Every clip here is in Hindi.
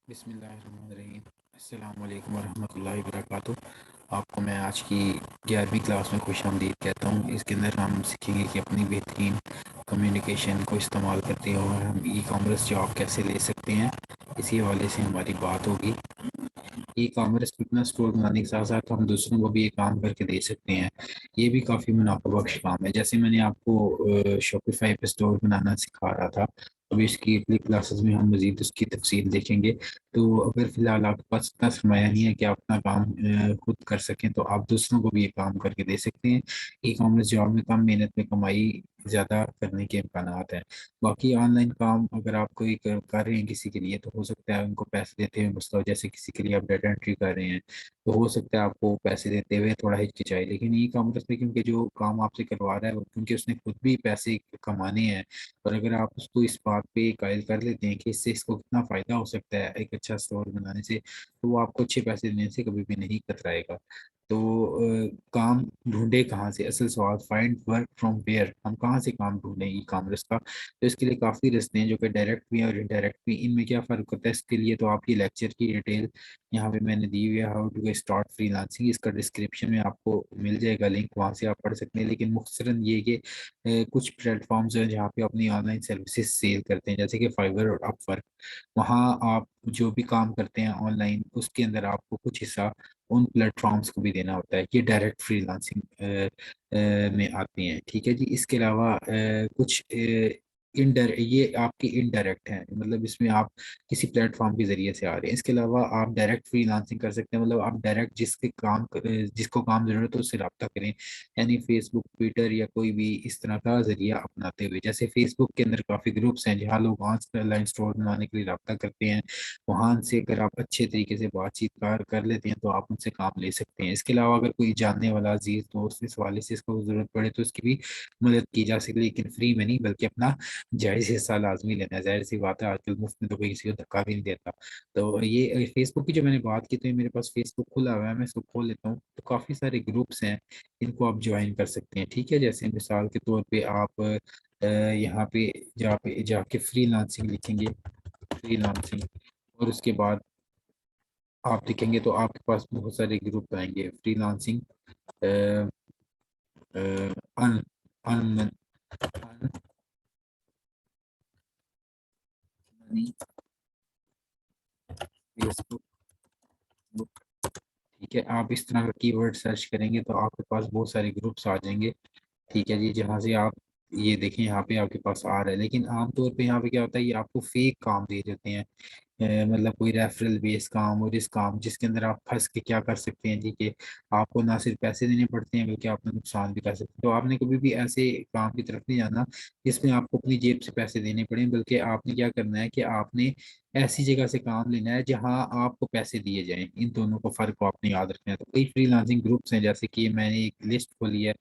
बिस्मिल्लाहिर्रहमानिर्रहीम। अस्सलाम वालेकुम वरहमतुल्लाहि वबरकातुहू। आपको मैं आज की 11वीं क्लास में खुशामदीद कहता हूँ। इसके अंदर हम सीखेंगे कि अपनी बेहतरीन कम्युनिकेशन को इस्तेमाल करते हुए हम ई कॉमर्स जॉब कैसे ले सकते हैं। इसी हवाले से हमारी बात होगी। ई कॉमर्स अपना स्टोर बनाने के साथ साथ हम दूसरों को भी ये काम करके दे सकते हैं। ये भी काफ़ी मुनाफा बख्श काम है। जैसे मैंने आपको शॉपिफाई पे स्टोर बनाना सिखा रहा था, अभी इसकी अगली क्लासेस में हम मजीद उसकी तफसील देखेंगे। तो अगर फ़िलहाल आपके पास इतना सरमाया नहीं है कि आप अपना काम खुद कर सकें, तो आप दूसरों को भी ये काम करके दे सकते हैं। ई कॉमर्स जॉब में कम मेहनत में कमाई ज़्यादा करने के इम्कानात हैं। बाकी ऑनलाइन काम अगर आप कोई कर रहे हैं किसी के लिए, तो हो सकता है उनको पैसे देते हुए मुश्तैद, जैसे किसी के लिए आप डाटा एंट्री कर रहे हैं, तो हो सकता है आपको पैसे देते हुए थोड़ा हिचकिचाए। लेकिन ई कॉमर्स में क्योंकि जो काम आपसे करवा रहा है वो क्योंकि उसने खुद भी पैसे कमाने हैं, और अगर आप उसको इस बात पे कायल कर लेते हैं कि इससे इसको कितना फ़ायदा हो सकता है एक अच्छा स्टोर बनाने से, तो वो आपको अच्छे पैसे देने से कभी भी नहीं कतराएगा। तो काम ढूंढे कहाँ से, असल सवाल फाइंड वर्क फ्रॉम वेयर, हम कहाँ से काम ढूंढें ई कॉमर्स का। तो इसके लिए काफ़ी रास्ते हैं जो कि डायरेक्ट भी हैं और इनडायरेक्ट भी। इनमें क्या फ़र्क होता है, इसके लिए तो आपकी लेक्चर की डिटेल यहाँ पे मैंने दी हुई है, हाउ टू स्टार्ट फ्रीलांसिंग। इसका डिस्क्रिप्शन में आपको मिल जाएगा लिंक, वहाँ से आप पढ़ सकते हैं। लेकिन मुख्तसरन ये कि कुछ प्लेटफॉर्म्स हैं जहाँ पे अपनी ऑनलाइन सर्विसेज सेल करते हैं, जैसे कि फाइवर और अपवर्क। वहाँ आप जो भी काम करते हैं ऑनलाइन, उसके अंदर आपको कुछ हिस्सा उन प्लेटफॉर्म्स को भी देना होता है। ये डायरेक्ट फ्रीलांसिंग में आते हैं। ठीक है जी। इसके अलावा कुछ ये आपके इनडायरेक्ट हैं, मतलब इसमें आप किसी प्लेटफॉर्म के जरिए से आ रहे हैं। इसके अलावा आप डायरेक्ट फ्रीलांसिंग कर सकते हैं, मतलब आप डायरेक्ट जिसको काम जरूरत है उससे रब्ता करें, यानी फेसबुक, ट्विटर या कोई भी इस तरह का जरिया अपनाते हुए। जैसे फेसबुक के अंदर काफ़ी ग्रुप्स हैं जहाँ लोग ऑनलाइन स्टोर बनाने के लिए रब्ता करते हैं। वहाँ से अगर आप अच्छे तरीके से बातचीत कर लेते हैं तो आप उनसे काम ले सकते हैं। इसके अलावा अगर कोई जानने वाला अजीज दोस्त इस वाले से इसको ज़रूरत पड़े तो उसकी भी मदद की जा सकती है, लेकिन फ्री में नहीं, बल्कि अपना जायज़ हिस्सा लाजमी लेना है। जाहिर सी बात है, आजकल मुफ्त में तो कोई किसी को धक्का भी नहीं देता। तो ये फेसबुक की जो मैंने बात की, तो ये मेरे पास फेसबुक खुला हुआ है, मैं इसको खोल लेता हूँ। तो काफ़ी सारे ग्रुप्स हैं, इनको आप ज्वाइन कर सकते हैं। ठीक है। जैसे मिसाल के तौर पे आप यहाँ पे जाके फ्रीलांसिंग लिखेंगे, फ्रीलांसिंग, और उसके बाद आप लिखेंगे तो आपके पास बहुत सारे ग्रुप आएंगे। फ्रीलांसिंग अन अन मनी फेसबुक। ठीक है। आप इस तरह का कीवर्ड सर्च करेंगे तो आपके पास बहुत सारे ग्रुप्स आ जाएंगे। ठीक है जी। जहाँ से आप ये देखें, यहाँ पे आपके पास आ रहा है, लेकिन आमतौर पे यहाँ पे क्या होता है, ये आपको फेक काम दे देते हैं। मतलब कोई रेफरल बेस काम और इस काम जिसके अंदर आप फंस के क्या कर सकते हैं जी, कि आपको ना सिर्फ पैसे देने पड़ते हैं बल्कि आप नुकसान भी कर सकते हैं। तो आपने कभी भी ऐसे काम की तरफ नहीं जाना जिसमें आपको अपनी जेब से पैसे देने पड़े, बल्कि आपने क्या करना है कि आपने ऐसी जगह से काम लेना है जहां आपको पैसे दिए जाएं। इन दोनों को फर्क को आपने याद रखना है। तो कई फ्रीलांसिंग ग्रुप्स हैं, जैसे कि मैंने एक लिस्ट खोली है,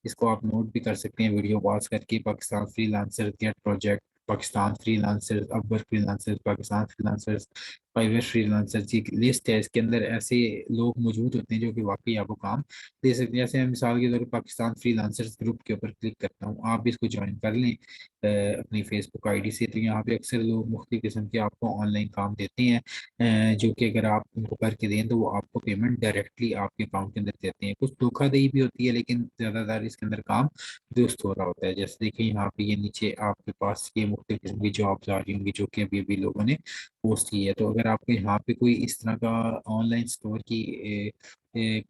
इसको आप नोट भी कर सकते हैं वीडियो पॉज करके। Pakistan freelancer, get project, Pakistan freelancers, Upwork freelancers, Pakistan freelancers, Fiverr freelancers की लिस्ट है। इसके अंदर ऐसे लोग मौजूद होते हैं जो कि वाकई आपको काम दे सकते हैं। जैसे मैं मिसाल के तौर पर पाकिस्तान फ्रीलांसर्स ग्रुप के ऊपर क्लिक करता हूँ, आप भी इसको ज्वाइन कर लें अपनी फेसबुक आईडी से। तो यहाँ पे अक्सर लोग मुख्तलिफ किस्म के आपको ऑनलाइन काम देते हैं, जो कि अगर आप उनको करके दें तो वो आपको पेमेंट डायरेक्टली आपके अकाउंट के अंदर देते हैं। कुछ धोखाधड़ी भी होती है, लेकिन ज़्यादातर इसके अंदर काम दुरुस्त हो रहा होता है। जैसे देखिए यहाँ पे ये नीचे आपके पास ये मुख्तलिफ किस्म की जॉब्स आ रही होंगी जो कि अभी अभी लोगों ने पोस्ट की है। तो अगर आपको यहाँ पे कोई इस तरह का ऑनलाइन स्टोर की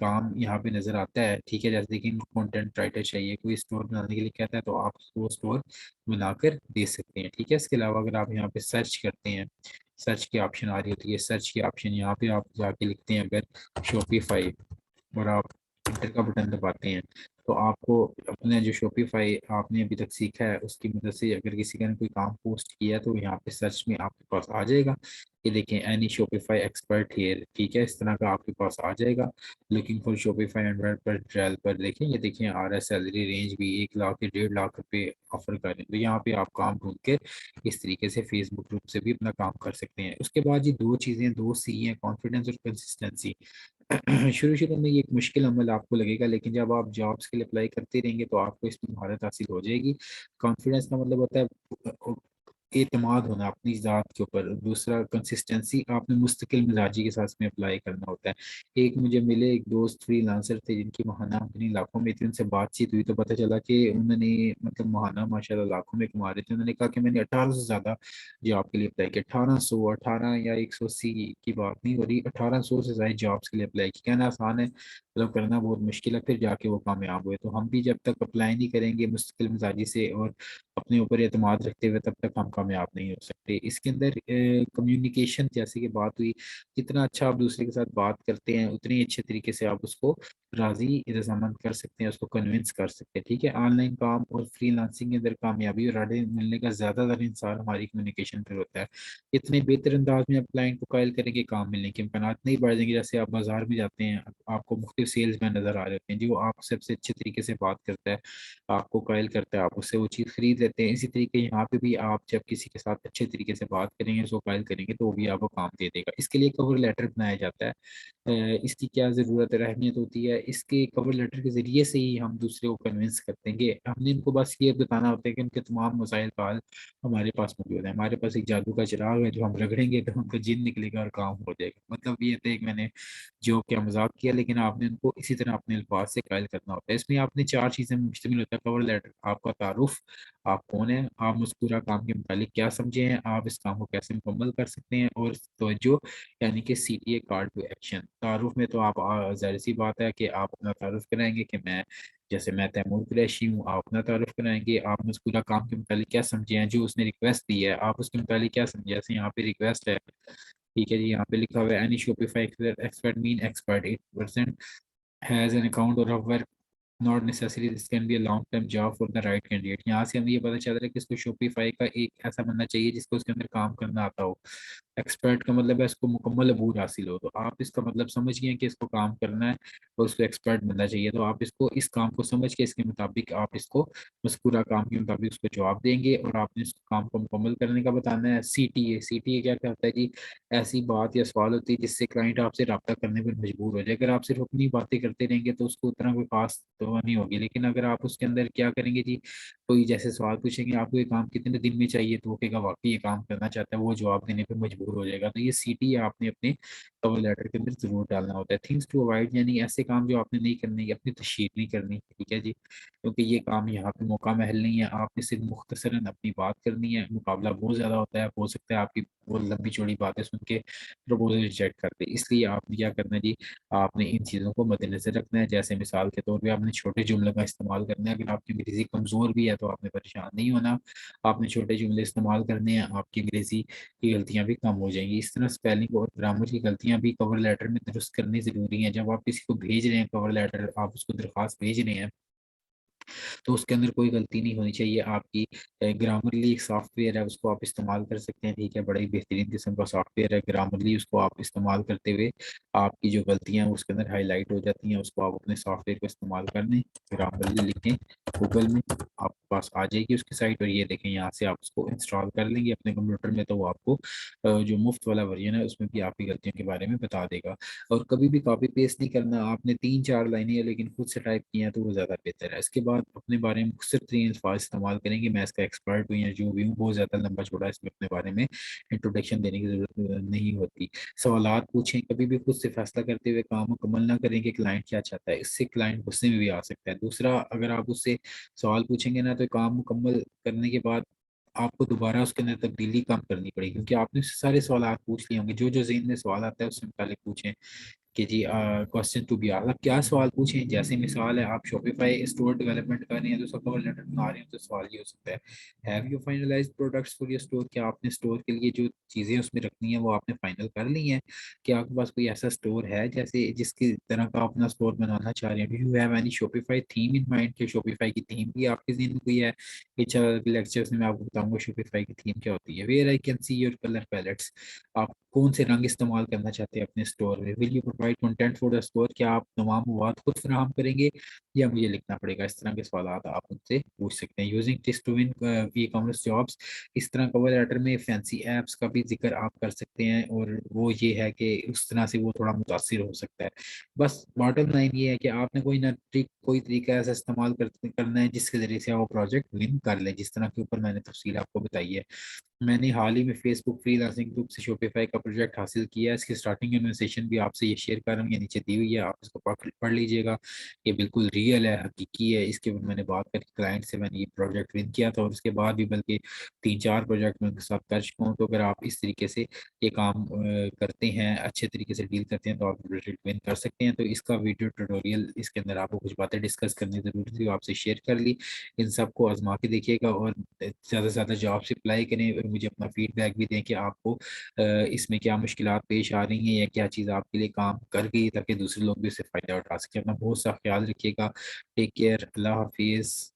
काम यहाँ पे नज़र आता है, ठीक है, जैसे देखिए कंटेंट राइटर चाहिए, कोई स्टोर बनाने के लिए कहता है, तो आप वो स्टोर बनाकर दे सकते हैं। ठीक है। इसके अलावा अगर आप यहाँ पे सर्च करते हैं, सर्च की ऑप्शन आ रही होती है, सर्च की ऑप्शन यहाँ पे आप जाके लिखते हैं अगर शॉपिफाई, और आप इंटर का बटन दबाते हैं, तो आपको अपने जो शॉपिफाई आपने अभी तक सीखा है उसकी मदद से अगर किसी का ने कोई काम पोस्ट किया है तो यहाँ पे सर्च में आपके पास आ जाएगा। ये देखें, एनी शॉपिफाई एक्सपर्ट हियर, ठीक है, इस तरह का आपके पास आ जाएगा। लुकिंग फॉर शॉपिफाई एंड्रॉइड पर ट्रायल पर देखें, ये देखें आ रहा है सैलरी रेंज भी 1 लाख से 1.5 लाख रुपए ऑफर करें। तो यहाँ पे आप काम ढूंढ के इस तरीके से फेसबुक ग्रुप से भी अपना काम कर सकते हैं। उसके बाद ये दो चीज़ें, दो सी हैं, कॉन्फिडेंस और कंसिस्टेंसी। शुरू शुरू में ये एक मुश्किल अमल आपको लगेगा, लेकिन जब आप जॉब्स के लिए अप्लाई करते रहेंगे तो आपको इसमें महारत हासिल हो जाएगी। कॉन्फिडेंस का मतलब होता है एतमाद होना अपनी ज़ात के ऊपर, दूसरा कंसिस्टेंसी आपने मुस्तकिल मिजाजी के साथ में अप्लाई करना होता है। एक मुझे मिले एक दोस्त फ्रीलांसर थे जिनकी माहाना अपनी लाखों में थी, उनसे बातचीत हुई तो पता चला कि उन्होंने मतलब माहाना माशाल्लाह लाखों में कमा रहे थे। उन्होंने कहा कि मैंने 1800 से ज़्यादा जॉब के लिए अप्लाई किया, 1800, 18 या 180 की बात नहीं हो रही, 1800 से ज़्यादा जॉब्स के लिए अप्लाई किया। कहना आसान है, मतलब करना बहुत मुश्किल है, फिर जाके वो कामयाब हुए। तो हम भी जब तक अप्लाई नहीं करेंगे मुस्तकिल मिजाजी से और अपने ऊपर एतमाद रखते हुए, तब तक हम कामयाब नहीं हो सकते। इसके अंदर कम्युनिकेशन जैसे कि बात हुई, जितना अच्छा आप दूसरे के साथ बात करते हैं उतनी अच्छे तरीके से आप उसको राजी रजामंद कर सकते हैं, उसको कन्विंस कर सकते हैं। ठीक है, ऑनलाइन काम और फ्रीलांसिंग के अंदर कामयाबी और आगे मिलने का ज्यादातर इंसान हमारी कम्युनिकेशन पर होता है। इतने बेहतर अंदाज में आप क्लाइंट को कायल करेंगे, काम मिलने के इम्कान नहीं बढ़ जाएंगे। जैसे आप बाजार में जाते हैं, आपको मुख्तलिफ सेल्स मैन नजर आ रहे होते हैं जो आप सबसे अच्छे तरीके से बात करता है, आपको कायल करता है, आप उससे वो चीज़ खरीद लेते हैं। इसी तरीके यहाँ पे भी आप जब किसी के साथ अच्छे तरीके से बात करेंगे, उसको कायल करेंगे, तो वो भी आपको काम दे देगा। इसके लिए कवर लेटर बनाया जाता है। इसकी क्या ज़रूरत है, अहमियत होती है, इसके कवर लेटर के ज़रिए से ही हम दूसरे को कन्विंस करते हैं कि हमने इनको बस ये बताना होता है कि उनके तमाम मसाइल का हल हमारे पास मौजूद है। हमारे पास एक जादू का चिराग है जो हम रगड़ेंगे तो उनका जिन निकलेगा और काम हो जाएगा। मतलब ये था, एक मैंने जो क्या मजाक किया, लेकिन आपने उनको इसी तरह अपने अल्फाज से कायल करना होता है। इसमें आपने चार चीज़ें मुश्तमिल होता है कवर लेटर: आपका तारुफ, आप कौन है, आप उस पूरा काम के मुतालिक क्या समझे हैं, आप इस काम को कैसे मुकम्मल कर सकते हैं, और तवज्जो यानी कि CTA, कॉल टू एक्शन। तारुफ में तो आप जाहिर सी बात है कि आप अपना तारुफ कराएंगे कि मैं तैमूर कुरैशी हूँ। आप अपना तारुफ कराएंगे, आप उस पूरा काम के मुतालिक क्या समझे हैं, जो उसने रिक्वेस्ट दी है आप उसके मुतालिक क्या समझे। जैसे यहाँ पे रिक्वेस्ट है, ठीक है जी, यहाँ पे लिखा हुआ है any Shopify expert mean expert 8% has an account और work not necessary, this can be a long term job for the right candidate. यहाँ से हमें ये पता चल रहा है कि इसको शॉपिफाई का एक ऐसा बनना चाहिए जिसको उसके अंदर काम करना आता हो। एक्सपर्ट का मतलब है इसको मुकम्मल अबूर हासिल हो, तो आप इसका मतलब समझ गए कि इसको काम करना है और उसको एक्सपर्ट बनना चाहिए। तो आप इसको इस काम को समझ के इसके मुताबिक आप इसको मज़कूरा काम के मुताबिक उसको जवाब देंगे और आपने इस काम को मुकम्मल करने का बताना है। CTA क्या क्या होता है जी? ऐसी बात या सवाल होती है जिससे क्लाइंट आपसे रब्ता करने पर मजबूर हो जाए। अगर आप सिर्फ अपनी बातें करते रहेंगे तो उसको उतना कोई खास तो नहीं होगी, लेकिन अगर आप उसके अंदर क्या करेंगे जी, कोई जैसे सवाल पूछेंगे आपको ये काम कितने दिन में चाहिए, तो वो कहेगा वाकई ये काम करना चाहता है, वो जवाब देने पर मजबूर हो जाएगा। तो ये CTA आपने अपने कवर लेटर के अंदर जरूर डालना होता है। थिंग्स टू अवॉइड यानी ऐसे काम जो आपने नहीं करने, अपनी तशहीर नहीं करनी, ठीक है जी, क्योंकि ये काम यहाँ पे मौका महल नहीं है। आपने सिर्फ मुख्तसरन अपनी बात करनी है, मुकाबला बहुत ज़्यादा होता है, हो सकता है आपकी वो लंबी चौड़ी बातें सुन के प्रपोजल रिजेक्ट कर दे। इसलिए आपने क्या करना है जी, आपने इन चीज़ों को मद्देनजर रखना है। जैसे मिसाल के तौर पे आपने छोटे जुमलों का इस्तेमाल करना है। अगर आपकी अंग्रेज़ी कमज़ोर भी है तो आपने परेशान नहीं होना, आपने छोटे जुमले इस्तेमाल करने हैं, आपकी अंग्रेज़ी की गलतियाँ भी कम हो जाएंगी। इस तरह स्पेलिंग और ग्रामर की गलतियाँ भी कवर लेटर में दुरुस्त करनी ज़रूरी है। जब आप किसी को भेज रहे हैं कवर लेटर, आप उसको दरख्वास्त भेज रहे हैं, तो उसके अंदर कोई गलती नहीं होनी चाहिए आपकी। ग्रामरली एक सॉफ्टवेयर है, उसको आप इस्तेमाल कर सकते हैं, ठीक है, बड़ा ही बेहतरीन किस्म का सॉफ्टवेयर है ग्रामरली। उसको आप इस्तेमाल करते हुए आपकी जो गलतियां हैं उसके अंदर हाईलाइट हो जाती हैं, उसको आप अपने सॉफ्टवेयर को इस्तेमाल कर लें, ग्रामरली लिखें गूगल में, आपके पास आ जाएगी उसकी साइट, और ये देखें यहाँ से आप उसको इंस्टॉल कर लेंगे अपने कंप्यूटर में, तो वो आपको जो मुफ्त वाला वर्जन है उसमें भी आपकी गलतियों के बारे में बता देगा। और कभी भी कॉपी पेस्ट नहीं करना। आपने 3-4 लाइनें हैं लेकिन खुद से टाइप की हैं तो वो ज़्यादा बेहतर है। इसके बाद अपने बारे में मुख्तसर तरीन अल्फाज इस्तेमाल करेंगे, मैं इसका एक्सपर्ट हूँ या जो भी हूँ, बहुत ज़्यादा लंबा चौड़ा इसमें अपने बारे में इंट्रोडक्शन देने की ज़रूरत नहीं होती। सवालात पूछें, कभी भी खुद से फैसला करते हुए काम मुकम्मल ना करें कि क्लाइंट क्या चाहता है, इससे क्लाइंट गुस्से में भी आ सकता है। दूसरा, अगर आप उससे सवाल पूछेंगे ना तो काम मुकम्मल करने के बाद आपको दोबारा उसके अंदर तब्दीली कम करनी पड़ेगी, क्योंकि आपने उससे सारे सवाल पूछ लिए होंगे। जो जो जहन में सवाल आता है उससे मुतालिक पूछें कि जी क्वेश्चन टू बी आस्क्ड, क्या सवाल पूछें। जैसे मिसाल है, आप शॉपिफाई स्टोर डेवलपमेंट कर रहे हैं तो उसका कवर लेटर बना रहे हैं, तो सवाल ये हो सकता है, have you finalised products for your store, क्या आपने स्टोर के लिए जो चीज़ें उसमें रखनी है वो आपने फाइनल कर ली हैं। क्या आपके पास कोई ऐसा स्टोर है जैसे जिसकी तरह का अपना स्टोर बनाना चाह रहे हैं। Do you have any Shopify theme in mind, कि शॉपिफाई की थीम भी आपके जहन में कोई है। लेक्चर्स में मैं आपको बताऊंगा शॉपिफाई की थीम क्या होती है। Where I can see your colour palettes, आप कौन से रंग इस्तेमाल करना चाहते हैं अपने स्टोर में। Will you provide content for the store, क्या आप तमाम मवाद खुद फराहम करेंगे या मुझे लिखना पड़ेगा। इस तरह के सवाल आप उनसे पूछ सकते हैं। Using tips to win e commerce jobs, इस तरह कवर लेटर में फैंसी एप्स का भी जिक्र आप कर सकते हैं, और वो ये है कि उस तरह से वो थोड़ा मुतासिर हो सकता है। बस बॉटम लाइन ये है कि आपने कोई ना ट्रिक, कोई तरीका ऐसा इस्तेमाल करना है जिसके जरिए से आप वो प्रोजेक्ट विन कर लें, जिस तरह के ऊपर मैंने तफसील आपको बताई है। मैंने हाल ही में फेसबुक फ्रीलांसिंग ग्रुप से शॉपिफाई का प्रोजेक्ट हासिल किया है। इसकी स्टार्टिंग इन्फॉर्मेशन भी आपसे ये शेयर कर रहा हूँ, ये नीचे दी हुई है, आप इसको पढ़ लीजिएगा। ये बिल्कुल रियल है, हकीकी है। इसके बाद मैंने बात करके क्लाइंट से मैंने ये प्रोजेक्ट विन किया था, और उसके बाद भी बल्कि 3-4 प्रोजेक्ट मैं उनके साथ कर चुका हूँ। तो अगर आप इस तरीके से ये काम करते हैं, अच्छे तरीके से डील करते हैं, तो आप प्रोजेक्ट विन कर सकते हैं। तो इसका वीडियो ट्यूटोरियल, इसके अंदर आपको कुछ बातें डिस्कस करनी जरूरी थी, वो आपसे शेयर कर ली। इन सबको आजमा के देखिएगा और ज़्यादा से ज़्यादा जॉब से अप्लाई करें, और मुझे अपना फीडबैक भी दें कि आपको इसमें क्या मुश्किलात पेश आ रही हैं या क्या चीज़ आपके लिए काम कर गई, ताकि दूसरे लोग भी इससे फ़ायदा उठा सकें। अपना बहुत सा ख्याल रखिएगा। टेक केयर, अल्लाह हाफिज़।